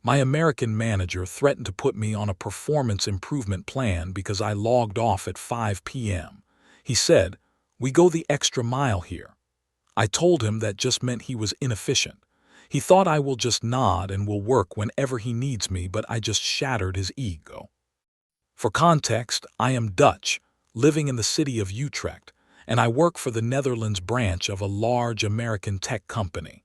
My American manager threatened to put me on a performance improvement plan because I logged off at 5 p.m. He said, "We go the extra mile here." I told him that just meant he was inefficient. He thought I will just nod and will work whenever he needs me, but I just shattered his ego. For context, I am Dutch, living in the city of Utrecht, and I work for the Netherlands branch of a large American tech company.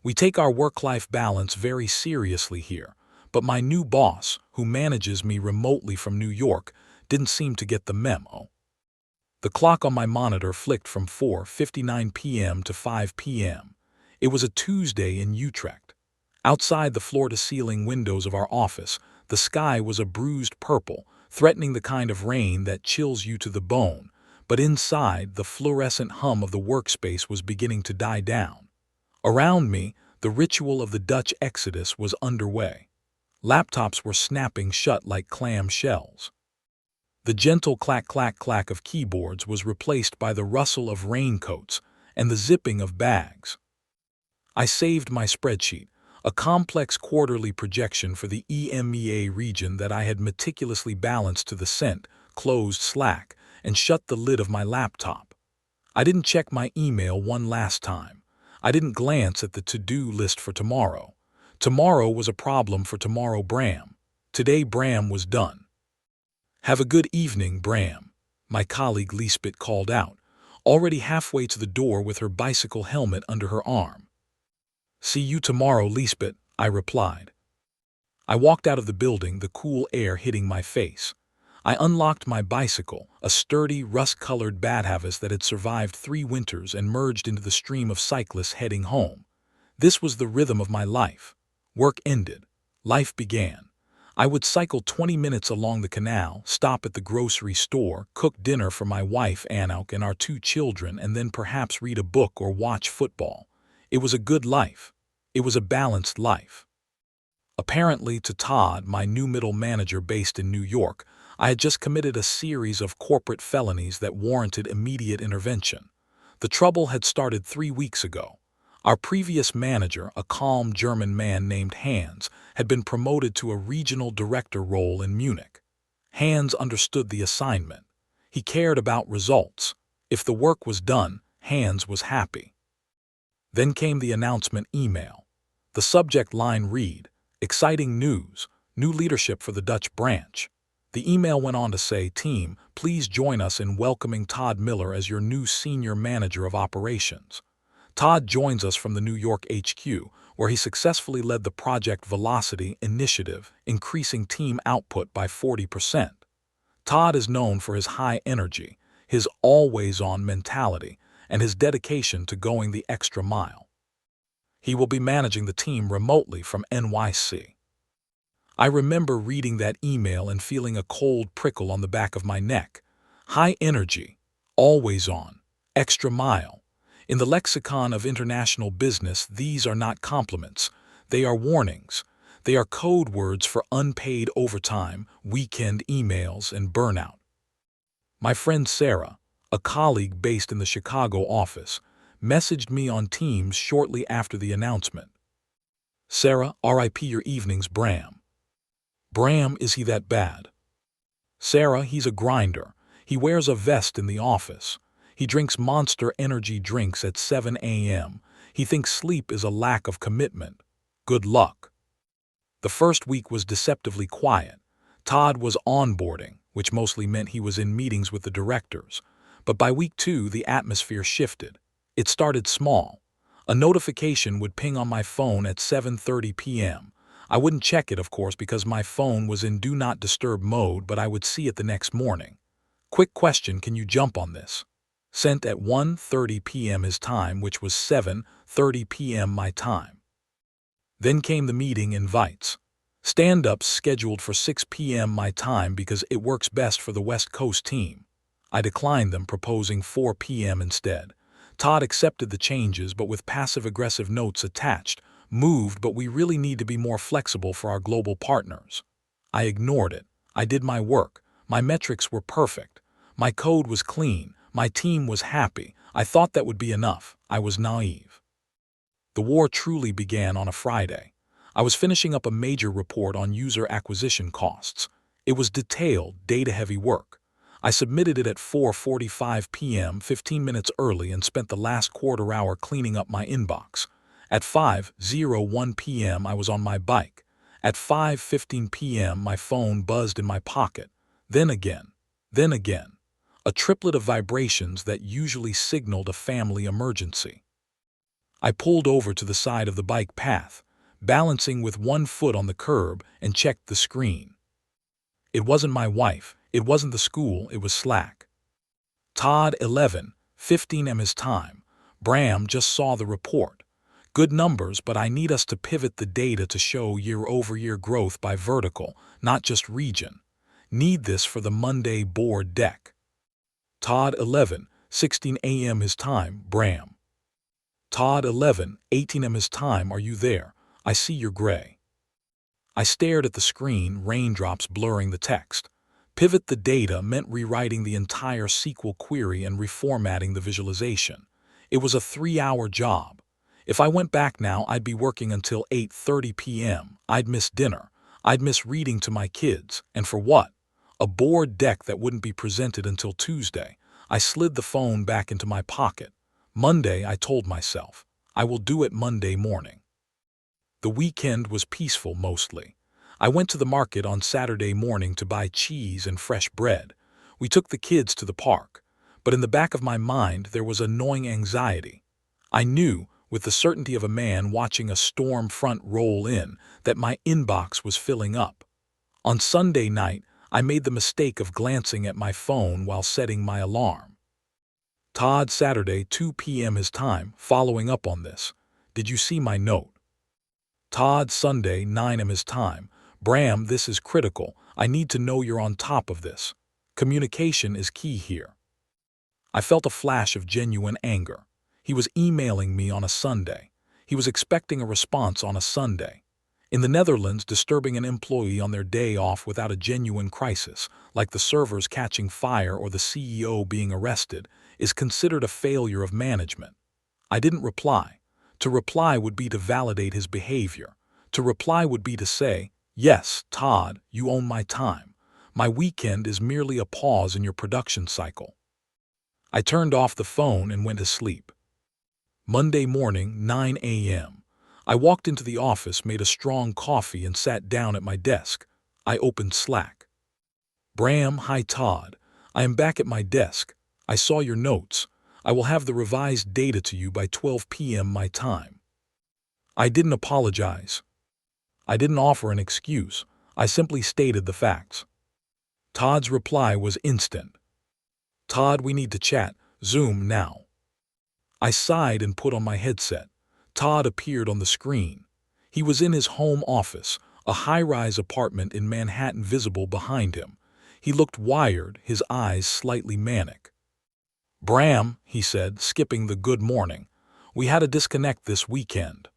We take our work-life balance very seriously here, but my new boss, who manages me remotely from New York, didn't seem to get the memo. The clock on my monitor flicked from 4:59 p.m. to 5 p.m. It was a Tuesday in Utrecht. Outside the floor-to-ceiling windows of our office, the sky was a bruised purple, threatening the kind of rain that chills you to the bone, but inside, the fluorescent hum of the workspace was beginning to die down. Around me, the ritual of the Dutch exodus was underway. Laptops were snapping shut like clam shells. The gentle clack-clack-clack of keyboards was replaced by the rustle of raincoats and the zipping of bags. I saved my spreadsheet, a complex quarterly projection for the EMEA region that I had meticulously balanced to the cent, closed Slack, and shut the lid of my laptop. I didn't check my email one last time. I didn't glance at the to-do list for tomorrow. Tomorrow was a problem for tomorrow, Bram. Today, Bram was done. "Have a good evening, Bram," my colleague Lisbeth called out, already halfway to the door with her bicycle helmet under her arm. "See you tomorrow, Lisbeth," I replied. I walked out of the building, the cool air hitting my face. I unlocked my bicycle, a sturdy, rust-colored Badhavas that had survived 3 winters, and merged into the stream of cyclists heading home. This was the rhythm of my life. Work ended. Life began. I would cycle 20 minutes along the canal, stop at the grocery store, cook dinner for my wife Anouk and our 2 children, and then perhaps read a book or watch football. It was a good life. It was a balanced life. Apparently, to Todd, my new middle manager based in New York, I had just committed a series of corporate felonies that warranted immediate intervention. The trouble had started 3 weeks ago. Our previous manager, a calm German man named Hans, had been promoted to a regional director role in Munich. Hans understood the assignment. He cared about results. If the work was done, Hans was happy. Then came the announcement email. The subject line read, "Exciting news, new leadership for the Dutch branch." The email went on to say, "Team, please join us in welcoming Todd Miller as your new senior manager of operations." Todd joins us from the New York HQ, where he successfully led the Project Velocity initiative, increasing team output by 40%. Todd is known for his high energy, his always-on mentality, and his dedication to going the extra mile. He will be managing the team remotely from NYC. I remember reading that email and feeling a cold prickle on the back of my neck. High energy, always on, extra mile. In the lexicon of international business, these are not compliments. They are warnings. They are code words for unpaid overtime, weekend emails, and burnout. My friend Sarah, a colleague based in the Chicago office, messaged me on Teams shortly after the announcement. "Sarah, RIP your evenings, Bram." "Bram, is he that bad?" "Sarah, he's a grinder. He wears a vest in the office. He drinks Monster energy drinks at 7 a.m. He thinks sleep is a lack of commitment. Good luck." The first week was deceptively quiet. Todd was onboarding, which mostly meant he was in meetings with the directors. But by week 2, the atmosphere shifted. It started small. A notification would ping on my phone at 7:30 p.m. I wouldn't check it, of course, because my phone was in do not disturb mode, but I would see it the next morning. "Quick question, can you jump on this?" Sent at 1:30 p.m. his time, which was 7:30 p.m. my time. Then came the meeting invites. Stand-ups scheduled for 6 p.m. my time because it works best for the West Coast team. I declined them, proposing 4 p.m. instead. Todd accepted the changes, but with passive-aggressive notes attached. "Moved, but we really need to be more flexible for our global partners." I ignored it. I did my work. My metrics were perfect. My code was clean. My team was happy. I thought that would be enough. I was naive. The war truly began on a Friday. I was finishing up a major report on user acquisition costs. It was detailed, data-heavy work. I submitted it at 4:45 p.m., 15 minutes early, and spent the last quarter hour cleaning up my inbox. At 5:01 p.m. I was on my bike. At 5:15 p.m. my phone buzzed in my pocket. Then again. Then again. A triplet of vibrations that usually signaled a family emergency. I pulled over to the side of the bike path, balancing with one foot on the curb, and checked the screen. It wasn't my wife, it wasn't the school, it was Slack. Todd, 11, 15 m his time. Bram just saw the report. Good numbers, but I need us to pivot the data to show year-over-year growth by vertical, not just region. Need this for the Monday board deck. Todd, 11, 16 a.m. his time. Bram. Todd, 11, 18 m his time. Are you there? I see you're gray. I stared at the screen, raindrops blurring the text. Pivot the data meant rewriting the entire SQL query and reformatting the visualization. It was a 3-hour job. If I went back now, I'd be working until 8:30 p.m. I'd miss dinner. I'd miss reading to my kids. And for what? A board deck that wouldn't be presented until Tuesday. I slid the phone back into my pocket. Monday, I told myself. I will do it Monday morning. The weekend was peaceful mostly. I went to the market on Saturday morning to buy cheese and fresh bread. We took the kids to the park. But in the back of my mind, there was annoying anxiety. I knew, with the certainty of a man watching a storm front roll in, that my inbox was filling up. On Sunday night, I made the mistake of glancing at my phone while setting my alarm. Todd, Saturday, 2 p.m. his time, following up on this. Did you see my note? Todd, Sunday, 9 m his time. Bram, this is critical. I need to know you're on top of this. Communication is key here. I felt a flash of genuine anger. He was emailing me on a Sunday. He was expecting a response on a Sunday. In the Netherlands, disturbing an employee on their day off without a genuine crisis, like the servers catching fire or the CEO being arrested, is considered a failure of management. I didn't reply. To reply would be to validate his behavior. To reply would be to say, yes, Todd, you own my time. My weekend is merely a pause in your production cycle. I turned off the phone and went to sleep. Monday morning, 9 a.m. I walked into the office, made a strong coffee, and sat down at my desk. I opened Slack. Bram, hi Todd. I am back at my desk. I saw your notes. I will have the revised data to you by 12 p.m. my time. I didn't apologize. I didn't offer an excuse. I simply stated the facts. Todd's reply was instant. Todd, we need to chat. Zoom now. I sighed and put on my headset. Todd appeared on the screen. He was in his home office, a high-rise apartment in Manhattan visible behind him. He looked wired, his eyes slightly manic. Bram, he said, skipping the good morning. We had a disconnect this weekend.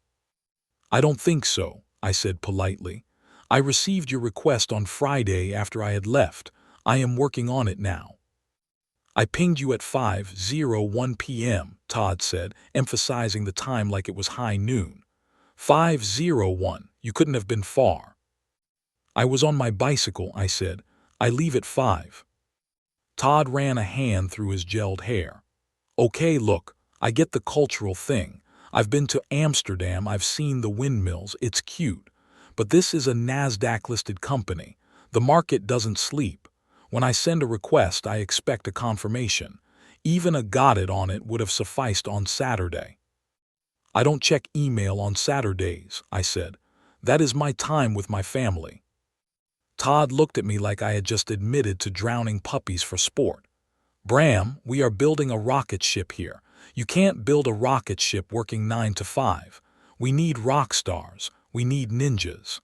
I don't think so, I said politely. I received your request on Friday after I had left. I am working on it now. I pinged you at 5:01 p.m., Todd said, emphasizing the time like it was high noon. 5:01, you couldn't have been far. I was on my bicycle, I said. I leave at 5. Todd ran a hand through his gelled hair. Okay, look, I get the cultural thing. I've been to Amsterdam, I've seen the windmills, it's cute. But this is a NASDAQ-listed company. The market doesn't sleep. When I send a request, I expect a confirmation. Even a got it on it would have sufficed on Saturday. I don't check email on Saturdays, I said. That is my time with my family. Todd looked at me like I had just admitted to drowning puppies for sport. Bram, we are building a rocket ship here. You can't build a rocket ship working 9 to 5. We need rock stars. We need ninjas.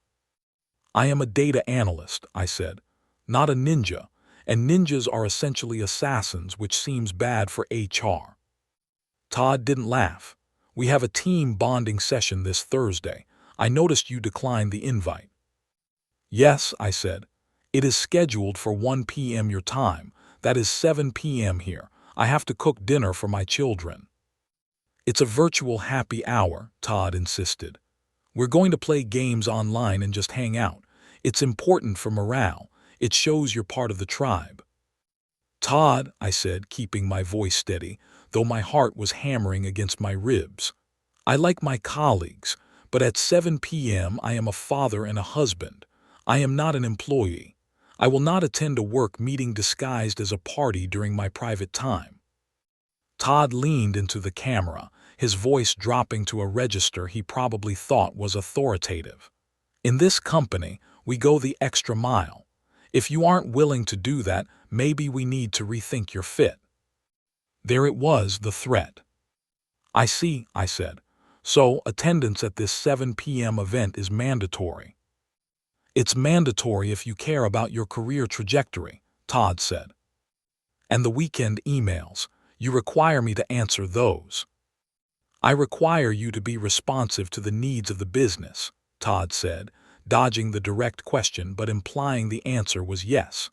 I am a data analyst, I said, not a ninja. And ninjas are essentially assassins, which seems bad for HR. Todd didn't laugh. We have a team bonding session this Thursday. I noticed you declined the invite. Yes, I said. It is scheduled for 1 p.m. your time. That is 7 p.m. here. I have to cook dinner for my children. It's a virtual happy hour, Todd insisted. We're going to play games online and just hang out. It's important for morale. It shows you're part of the tribe. Todd, I said, keeping my voice steady, though my heart was hammering against my ribs. I like my colleagues, but at 7 p.m. I am a father and a husband. I am not an employee. I will not attend a work meeting disguised as a party during my private time. Todd leaned into the camera, his voice dropping to a register he probably thought was authoritative. In this company, we go the extra mile. If you aren't willing to do that, maybe we need to rethink your fit. There it was, the threat. I see, I said. So, attendance at this 7 p.m. event is mandatory. It's mandatory if you care about your career trajectory, Todd said. And the weekend emails, you require me to answer those. I require you to be responsive to the needs of the business, Todd said, dodging the direct question but implying the answer was yes.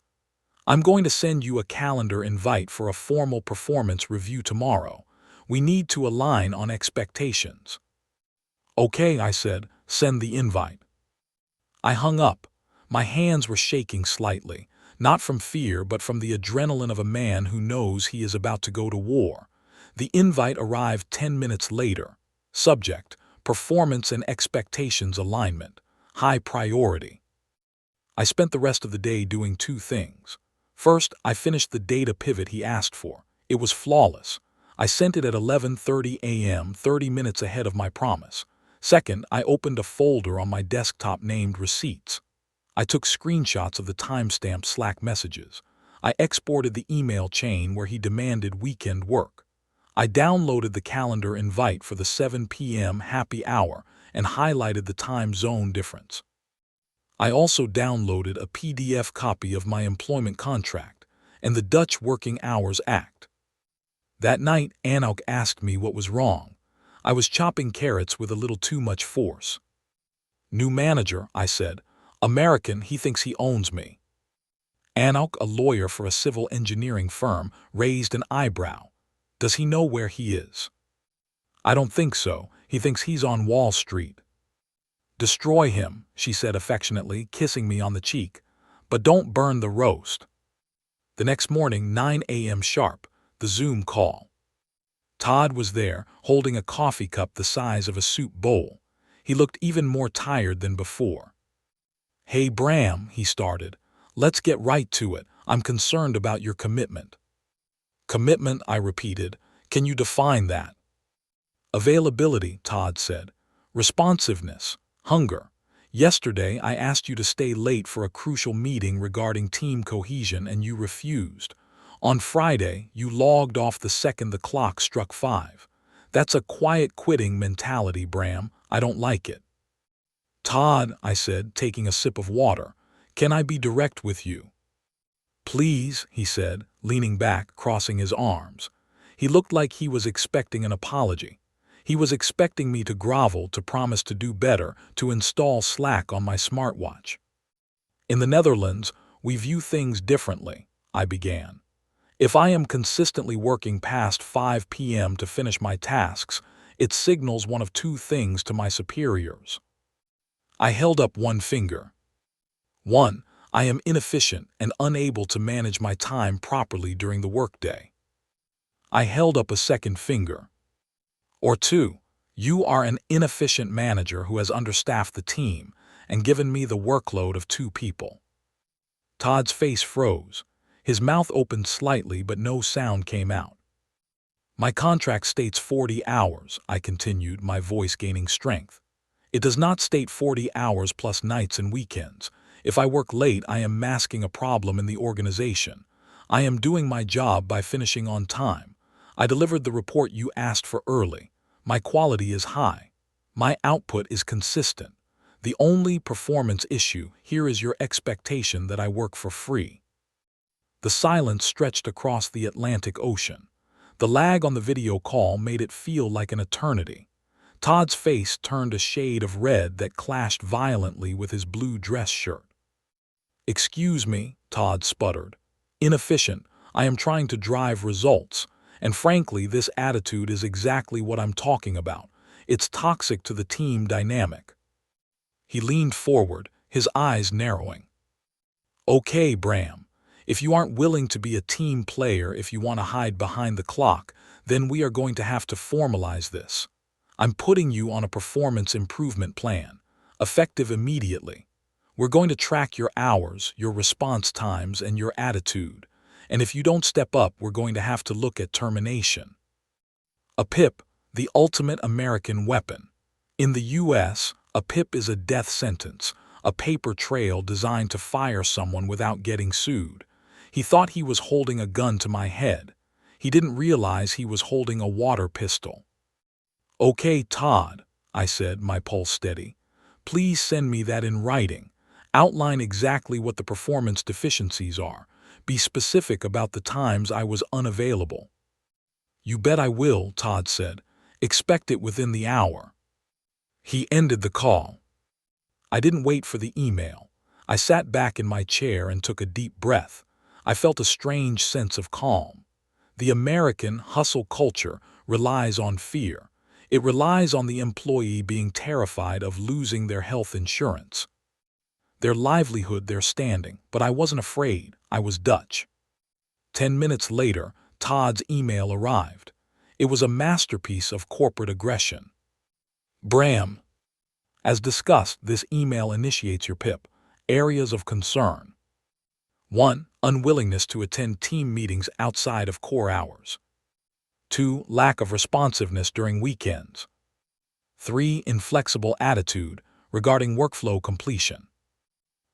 I'm going to send you a calendar invite for a formal performance review tomorrow. We need to align on expectations. Okay, I said, send the invite. I hung up. My hands were shaking slightly, not from fear but from the adrenaline of a man who knows he is about to go to war. The invite arrived 10 minutes later. Subject, performance and expectations alignment, high priority. I spent the rest of the day doing two things. First, I finished the data pivot he asked for. It was flawless. I sent it at 11:30 a.m., 30 minutes ahead of my promise. Second, I opened a folder on my desktop named Receipts. I took screenshots of the timestamped Slack messages. I exported the email chain where he demanded weekend work. I downloaded the calendar invite for the 7 p.m. happy hour and highlighted the time zone difference. I also downloaded a PDF copy of my employment contract and the Dutch Working Hours Act. That night, Anouk asked me what was wrong. I was chopping carrots with a little too much force. New manager, I said. American, he thinks he owns me. Anouk, a lawyer for a civil engineering firm, raised an eyebrow. Does he know where he is? I don't think so. He thinks he's on Wall Street. Destroy him, she said affectionately, kissing me on the cheek. But don't burn the roast. The next morning, 9 a.m. sharp, the Zoom call. Todd was there, holding a coffee cup the size of a soup bowl. He looked even more tired than before. Hey Bram, he started. Let's get right to it. I'm concerned about your commitment. Commitment, I repeated. Can you define that? Availability, Todd said. Responsiveness. Hunger. Yesterday, I asked you to stay late for a crucial meeting regarding team cohesion and you refused. On Friday, you logged off the second the clock struck 5. That's a quiet quitting mentality, Bram. I don't like it. Todd, I said, taking a sip of water, can I be direct with you? Please, he said, leaning back, crossing his arms. He looked like he was expecting an apology. He was expecting me to grovel, to promise to do better, to install Slack on my smartwatch. In the Netherlands, we view things differently, I began. If I am consistently working past 5 p.m. to finish my tasks, it signals one of two things to my superiors. I held up one finger. 1. I am inefficient and unable to manage my time properly during the workday. I held up a second finger. Or 2. You are an inefficient manager who has understaffed the team and given me the workload of 2 people. Todd's face froze. His mouth opened slightly, but no sound came out. My contract states 40 hours, I continued, my voice gaining strength. It does not state 40 hours plus nights and weekends. If I work late, I am masking a problem in the organization. I am doing my job by finishing on time. I delivered the report you asked for early. My quality is high. My output is consistent. The only performance issue here is your expectation that I work for free. The silence stretched across the Atlantic Ocean. The lag on the video call made it feel like an eternity. Todd's face turned a shade of red that clashed violently with his blue dress shirt. Excuse me, Todd sputtered. Inefficient. I am trying to drive results. And frankly, this attitude is exactly what I'm talking about. It's toxic to the team dynamic. He leaned forward, his eyes narrowing. Okay, Bram. If you aren't willing to be a team player, if you want to hide behind the clock, then we are going to have to formalize this. I'm putting you on a performance improvement plan, effective immediately. We're going to track your hours, your response times, and your attitude. And if you don't step up, we're going to have to look at termination. A PIP, the ultimate American weapon. In the U.S., a PIP is a death sentence, a paper trail designed to fire someone without getting sued. He thought he was holding a gun to my head. He didn't realize he was holding a water pistol. Okay, Todd, I said, my pulse steady. Please send me that in writing. Outline exactly what the performance deficiencies are. Be specific about the times I was unavailable. You bet I will, Todd said. Expect it within the hour. He ended the call. I didn't wait for the email. I sat back in my chair and took a deep breath. I felt a strange sense of calm. The American hustle culture relies on fear. It relies on the employee being terrified of losing their health insurance, their livelihood, their standing. But I wasn't afraid. I was Dutch. 10 minutes later, Todd's email arrived. It was a masterpiece of corporate aggression. Bram. As discussed, this email initiates your PIP. Areas of concern. 1. Unwillingness to attend team meetings outside of core hours. 2. Lack of responsiveness during weekends. 3. Inflexible attitude regarding workflow completion.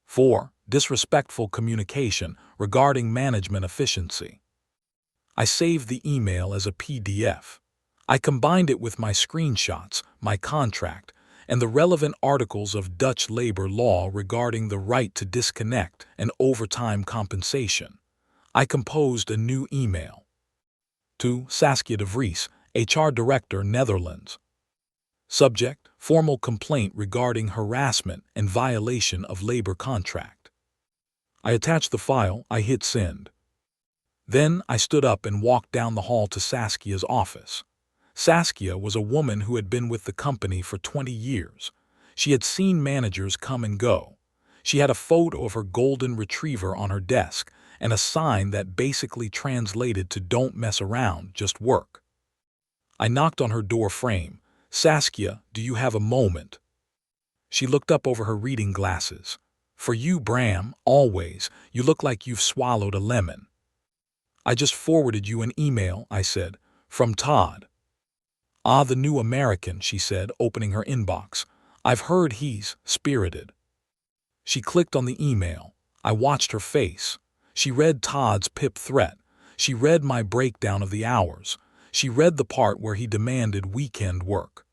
4. Disrespectful communication regarding management efficiency. I saved the email as a PDF. I combined it with my screenshots, my contract, and the relevant articles of Dutch labor law regarding the right to disconnect and overtime compensation. I composed a new email. To Saskia de Vries, HR Director, Netherlands. Subject: formal complaint regarding harassment and violation of labor contract. I attached the file. I hit send. Then I stood up and walked down the hall to Saskia's office. Saskia was a woman who had been with the company for 20 years. She had seen managers come and go. She had a photo of her golden retriever on her desk and a sign that basically translated to "Don't mess around, just work." I knocked on her door frame. "Saskia, do you have a moment?" She looked up over her reading glasses. "For you, Bram, always. You look like you've swallowed a lemon." "I just forwarded you an email," I said, "from Todd." "Ah, the new American," she said, opening her inbox. "I've heard he's spirited." She clicked on the email. I watched her face. She read Todd's PIP threat. She read my breakdown of the hours. She read the part where he demanded weekend work.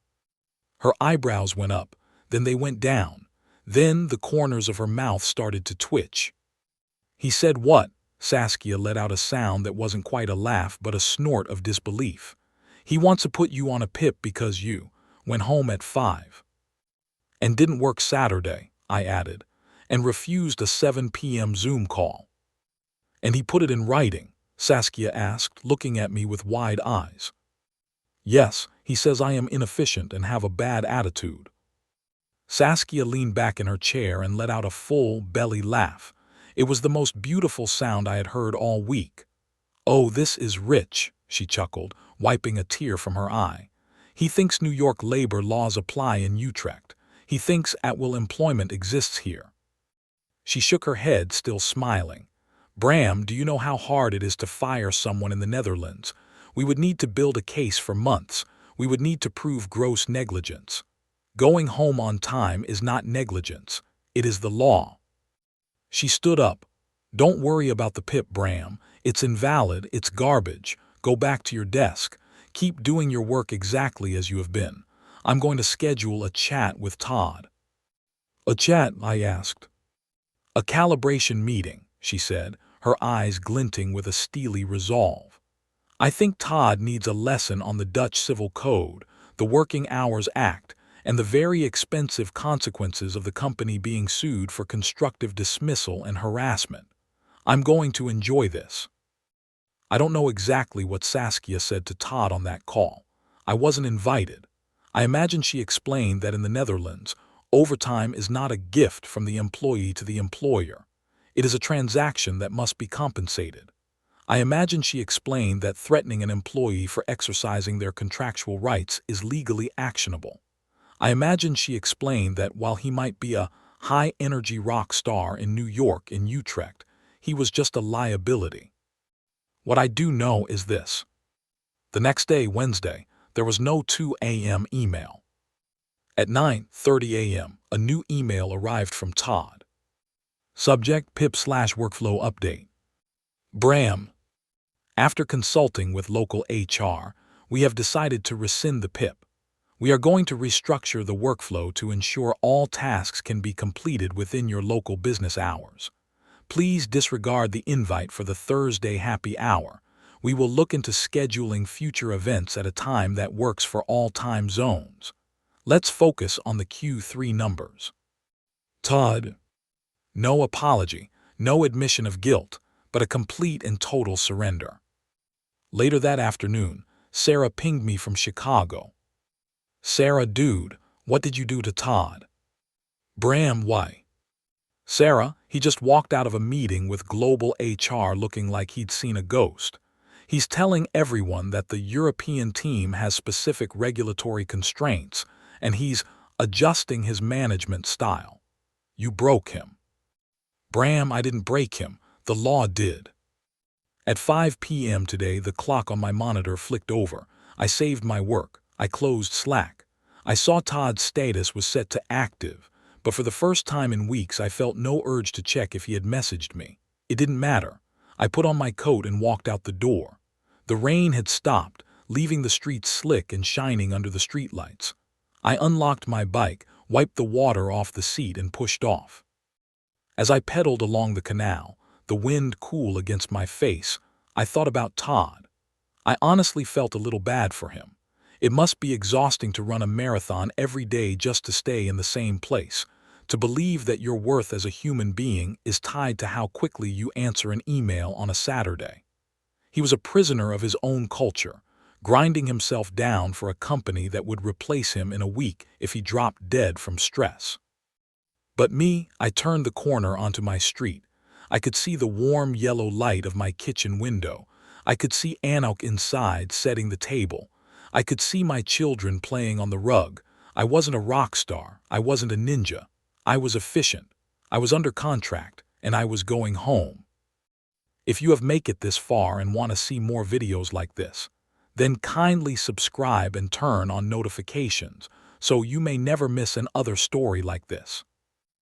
Her eyebrows went up, then they went down. Then the corners of her mouth started to twitch. "He said what?" Saskia let out a sound that wasn't quite a laugh but a snort of disbelief. "He wants to put you on a PIP because you went home at 5. And didn't work Saturday," I added, "and refused a 7 p.m. Zoom call." "And he put it in writing?" Saskia asked, looking at me with wide eyes. "Yes, he says I am inefficient and have a bad attitude." Saskia leaned back in her chair and let out a full belly laugh. It was the most beautiful sound I had heard all week. "Oh, this is rich," she chuckled, wiping a tear from her eye. "He thinks New York labor laws apply in Utrecht. He thinks at-will employment exists here." She shook her head, still smiling. "Bram, do you know how hard it is to fire someone in the Netherlands? We would need to build a case for months. We would need to prove gross negligence. Going home on time is not negligence. It is the law." She stood up. "Don't worry about the PIP, Bram. It's invalid, it's garbage. Go back to your desk. Keep doing your work exactly as you have been. I'm going to schedule a chat with Todd." "A chat?" I asked. "A calibration meeting," she said, her eyes glinting with a steely resolve. "I think Todd needs a lesson on the Dutch Civil Code, the Working Hours Act, and the very expensive consequences of the company being sued for constructive dismissal and harassment. I'm going to enjoy this." I don't know exactly what Saskia said to Todd on that call. I wasn't invited. I imagine she explained that in the Netherlands, Overtime is not a gift from the employee to the employer. It is a transaction that must be compensated. I imagine she explained that threatening an employee for exercising their contractual rights is legally actionable. I imagine she explained that while he might be a high-energy rock star in New York and Utrecht, he was just a liability. What I do know is this. The next day, Wednesday, there was no 2 a.m. email. At 9:30 a.m., a new email arrived from Todd. Subject: PIP/workflow update. Bram. After consulting with local HR, we have decided to rescind the PIP. We are going to restructure the workflow to ensure all tasks can be completed within your local business hours. Please disregard the invite for the Thursday happy hour. We will look into scheduling future events at a time that works for all time zones. Let's focus on the Q3 numbers. Todd. No apology, no admission of guilt, but a complete and total surrender. Later that afternoon, Sarah pinged me from Chicago. Sarah, dude, what did you do to Todd? Bram, why? Sarah, he just walked out of a meeting with global HR looking like he'd seen a ghost. He's telling everyone that the European team has specific regulatory constraints, and he's adjusting his management style. You broke him. Bram, I didn't break him. The law did. At 5 p.m. today, the clock on my monitor flicked over. I saved my work. I closed Slack. I saw Todd's status was set to active, but for the first time in weeks I felt no urge to check if he had messaged me. It didn't matter. I put on my coat and walked out the door. The rain had stopped, leaving the streets slick and shining under the streetlights. I unlocked my bike, wiped the water off the seat, and pushed off. As I pedaled along the canal, the wind cool against my face, I thought about Todd. I honestly felt a little bad for him. It must be exhausting to run a marathon every day just to stay in the same place, to believe that your worth as a human being is tied to how quickly you answer an email on a Saturday. He was a prisoner of his own culture, grinding himself down for a company that would replace him in a week if he dropped dead from stress. But me, I turned the corner onto my street. I could see the warm yellow light of my kitchen window. I could see Anok inside setting the table. I could see my children playing on the rug. I wasn't a rock star. I wasn't a ninja. I was efficient. I was under contract, and I was going home. If you have made it this far and want to see more videos like this, then kindly subscribe and turn on notifications so you may never miss another story like this.